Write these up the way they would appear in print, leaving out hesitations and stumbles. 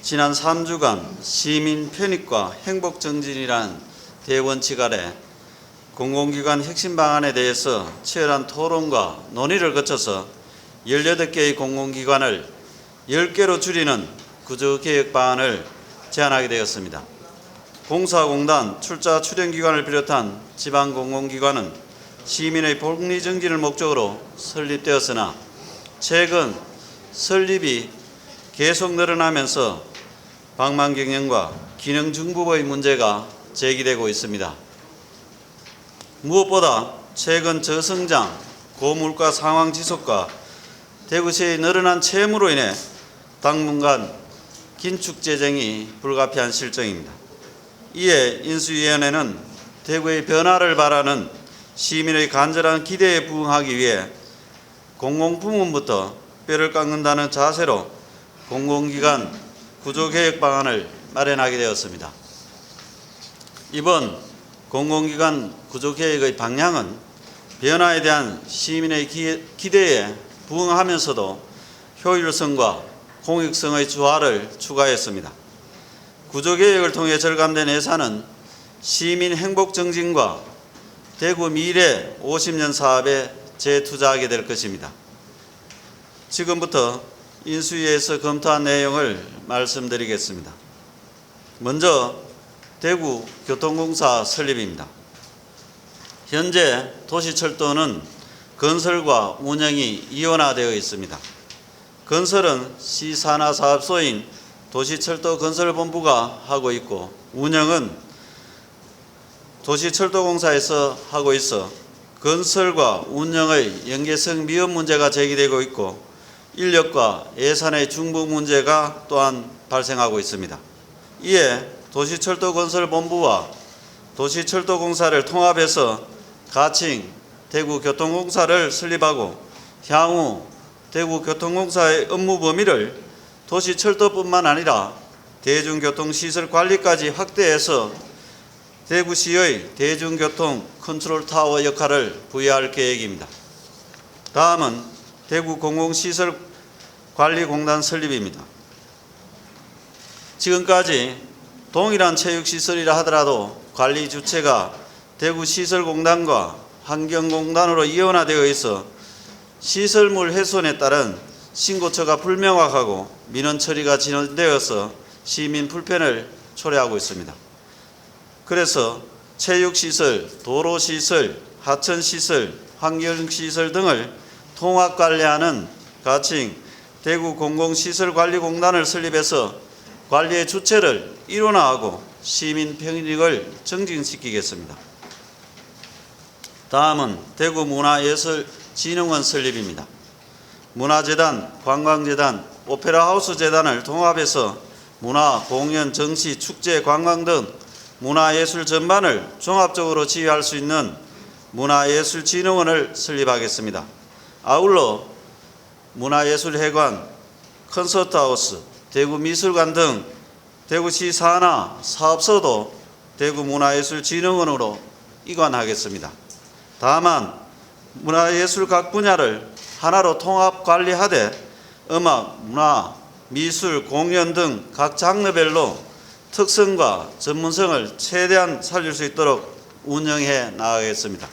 지난 3주간 시민 편익과 행복 정진이란 대원칙 아래 공공기관 핵심 방안에 대해서 치열한 토론과 논의를 거쳐서 18개의 공공기관을 10개로 줄이는 구조개혁 방안을 제안하게 되었습니다. 공사공단, 출자 출연기관을 비롯한 지방공공기관은 시민의 복리 정진을 목적으로 설립되었으나 최근 설립이 계속 늘어나면서 방만 경영과 기능 중부의 문제가 제기되고 있습니다. 무엇보다 최근 저성장, 고물가 상황 지속과 대구시의 늘어난 채무로 인해 당분간 긴축 재정이 불가피한 실정입니다. 이에 인수위원회는 대구의 변화를 바라는 시민의 간절한 기대에 부응하기 위해 공공부문부터 뼈를 깎는다는 자세로 공공기관 구조개혁 방안을 마련하게 되었습니다. 이번 공공기관 구조개혁의 방향은 변화에 대한 시민의 기대에 부응하면서도 효율성과 공익성의 조화를 추가했습니다. 구조개혁을 통해 절감된 예산은 시민 행복 정진과 대구 미래 50년 사업에 재투자하게 될 것입니다. 지금부터 인수위에서 검토한 내용을 말씀드리겠습니다. 먼저 대구 교통공사 설립입니다. 현재 도시철도는 건설과 운영이 이원화되어 있습니다. 건설은 시산하사업소인 도시철도건설본부가 하고 있고 운영은 도시철도공사에서 하고 있어 건설과 운영의 연계성 미흡 문제가 제기되고 있고 인력과 예산의 중복 문제가 또한 발생하고 있습니다. 이에 도시철도건설본부와 도시철도공사를 통합해서 가칭 대구교통공사를 설립하고 향후 대구교통공사의 업무 범위를 도시철도뿐만 아니라 대중교통시설 관리까지 확대해서 대구시의 대중교통 컨트롤타워 역할을 부여할 계획입니다. 다음은 대구공공시설관리공단 설립입니다. 지금까지 동일한 체육시설이라 하더라도 관리 주체가 대구시설공단과 환경공단으로 이원화되어 있어 시설물 훼손에 따른 신고처가 불명확하고 민원 처리가 진행되어서 시민 불편을 초래하고 있습니다. 그래서 체육시설, 도로시설, 하천시설, 환경시설 등을 통합관리하는 가칭 대구공공시설관리공단을 설립해서 관리의 주체를 일원화하고 시민 편익을 증진시키겠습니다. 다음은 대구문화예술진흥원 설립입니다. 문화재단, 관광재단, 오페라하우스재단을 통합해서 문화, 공연, 정치, 축제, 관광 등 문화예술 전반을 종합적으로 지휘할 수 있는 문화예술진흥원을 설립하겠습니다. 아울러 문화예술회관, 콘서트하우스, 대구미술관 등 대구시 산하 사업소도 대구문화예술진흥원으로 이관하겠습니다. 다만 문화예술 각 분야를 하나로 통합 관리하되 음악, 문화, 미술, 공연 등 각 장르별로 특성과 전문성을 최대한 살릴 수 있도록 운영해 나가겠습니다.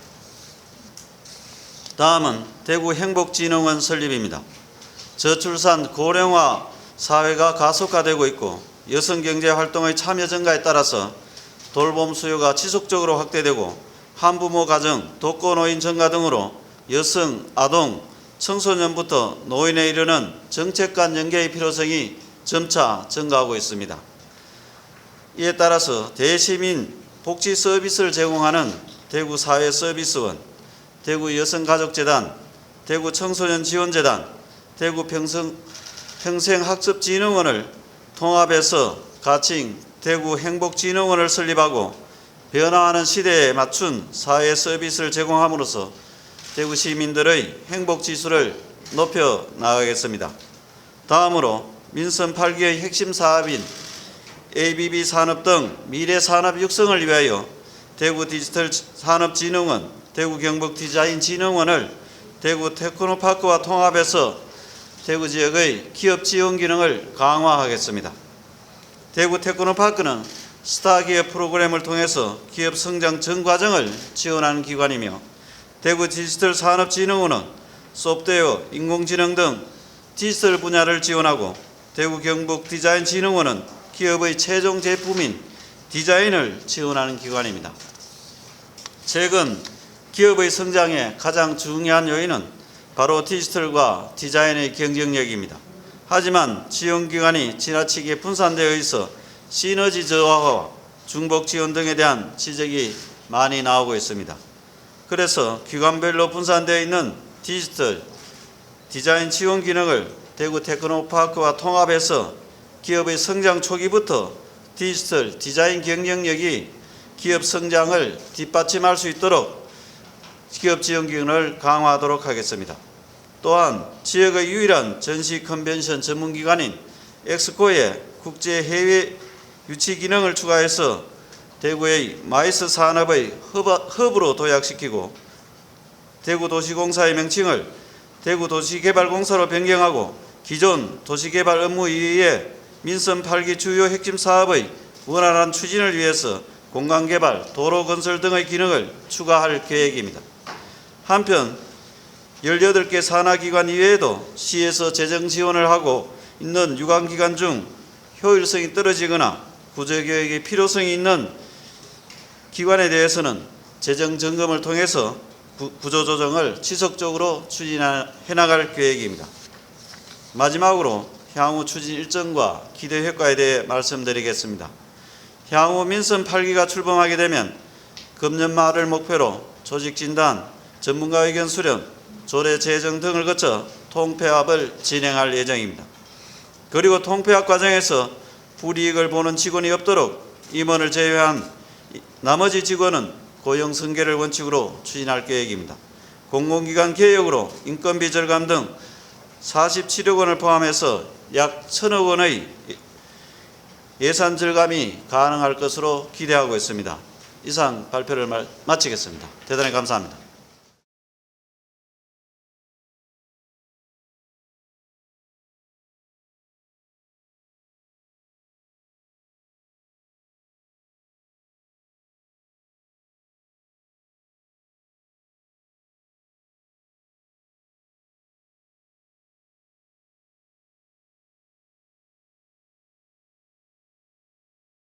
다음은 대구행복진흥원 설립입니다. 저출산 고령화 사회가 가속화되고 있고 여성경제활동의 참여 증가에 따라서 돌봄 수요가 지속적으로 확대되고 한부모 가정, 독거노인 증가 등으로 여성, 아동, 청소년부터 노인에 이르는 정책 간 연계의 필요성이 점차 증가하고 있습니다. 이에 따라서 대시민 복지 서비스를 제공하는 대구사회서비스원, 대구여성가족재단, 대구청소년지원재단, 대구평생학습진흥원을 통합해서 가칭 대구행복진흥원을 설립하고 변화하는 시대에 맞춘 사회 서비스를 제공함으로써 대구 시민들의 행복지수를 높여 나가겠습니다. 다음으로 민선 8기의 핵심 사업인 ABB 산업 등 미래 산업 육성을 위하여 대구 디지털 산업진흥원, 대구 경북 디자인진흥원을 대구 테크노파크와 통합해서 대구 지역의 기업 지원 기능을 강화하겠습니다. 대구 테크노파크는 스타 기업 프로그램을 통해서 기업 성장 전 과정을 지원하는 기관이며 대구 디지털 산업진흥원은 소프트웨어, 인공지능 등 디지털 분야를 지원하고 대구 경북 디자인진흥원은 기업의 최종 제품인 디자인을 지원하는 기관입니다. 최근 기업의 성장의 가장 중요한 요인은 바로 디지털과 디자인의 경쟁력입니다. 하지만 지원기관이 지나치게 분산되어 있어 시너지 저하와 중복 지원 등에 대한 지적이 많이 나오고 있습니다. 그래서 기관별로 분산되어 있는 디지털, 디자인 지원 기능을 대구 테크노파크와 통합해서 기업의 성장 초기부터 디지털, 디자인 경쟁력이 기업 성장을 뒷받침할 수 있도록 기업 지원 기능을 강화하도록 하겠습니다. 또한 지역의 유일한 전시 컨벤션 전문기관인 엑스코에 국제 해외 유치 기능을 추가해서 대구의 마이스 산업의 허브로 도약시키고 대구도시공사의 명칭을 대구도시개발공사로 변경하고 기존 도시개발 업무 이외에 민선 8기 주요 핵심 사업의 원활한 추진을 위해서 공간개발, 도로건설 등의 기능을 추가할 계획입니다. 한편 18개 산하기관 이외에도 시에서 재정 지원을 하고 있는 유관기관 중 효율성이 떨어지거나 구조개혁의 필요성이 있는 기관에 대해서는 재정 점검을 통해서 구조조정을 지속적으로 추진해 나갈 계획입니다. 마지막으로 향후 추진 일정과 기대 효과에 대해 말씀드리겠습니다. 향후 민선 8기가 출범하게 되면 금년 말을 목표로 조직진단, 전문가 의견 수렴, 조례 제정 등을 거쳐 통폐합을 진행할 예정입니다. 그리고 통폐합 과정에서 불이익을 보는 직원이 없도록 임원을 제외한 나머지 직원은 고용 승계를 원칙으로 추진할 계획입니다. 공공기관 개혁으로 인건비 절감 등 47억 원을 포함해서 약 1,000억 원의 예산 절감이 가능할 것으로 기대하고 있습니다. 이상 발표를 마치겠습니다. 대단히 감사합니다.